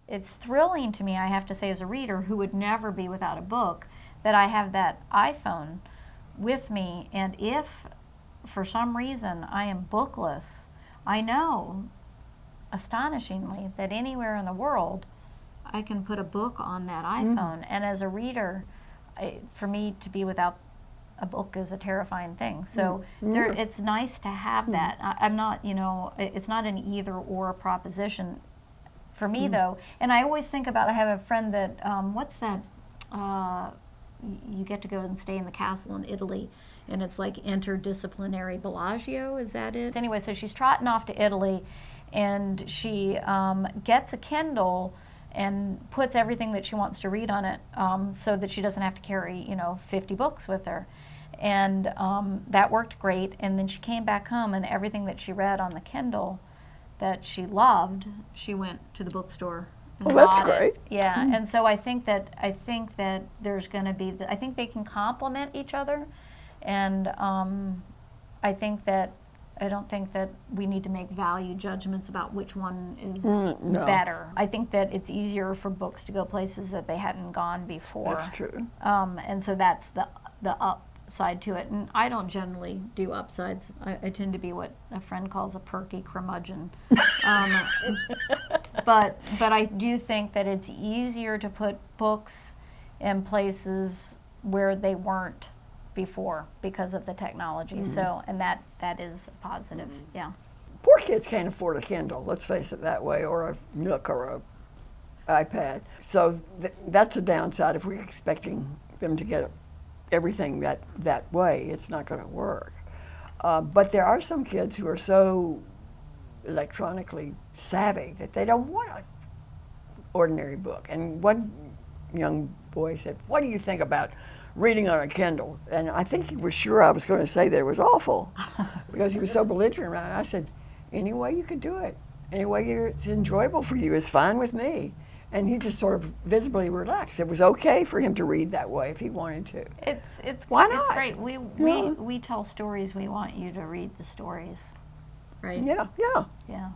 it's thrilling to me, I have to say, as a reader who would never be without a book, that I have that iPhone with me, and if for some reason I am bookless, I know, astonishingly, that anywhere in the world I can put a book on that iPhone. And as a reader, for me to be without a book is a terrifying thing. So it's nice to have that. I'm not, it's not an either or proposition for me, though. And I always think about, I have a friend that, what's that, you get to go and stay in the castle in Italy, and it's like interdisciplinary Bellagio, is that it? Anyway, so she's trotting off to Italy, and she gets a Kindle and puts everything that she wants to read on it, so that she doesn't have to carry 50 books with her. And that worked great. And then she came back home, and everything that she read on the Kindle that she loved, she went to the bookstore and well, that's bought great. it. Yeah, and so I think that there's going to be, I think they can complement each other, and I don't think that we need to make value judgments about which one is better. I think that it's easier for books to go places that they hadn't gone before. That's true. And so that's the upside to it. And I don't generally do upsides. I tend to be what a friend calls a perky curmudgeon. But I do think that it's easier to put books in places where they weren't before because of the technology. So, and that is a positive. Yeah. Poor kids can't afford a Kindle, let's face it that way, or a Nook or a iPad. So that's a downside. If we're expecting them to get everything that way, it's not going to work. But there are some kids who are so electronically savvy that they don't want an ordinary book. And one young boy said, "What do you think about reading on a Kindle?" And I think he was sure I was going to say that it was awful because he was so belligerent around it. I said, "Any way you can do it, any way it's enjoyable for you is fine with me." And he just sort of visibly relaxed. It was okay for him to read that way if he wanted to. Why not? It's great. We tell stories. We want you to read the stories, right? Yeah. Yeah.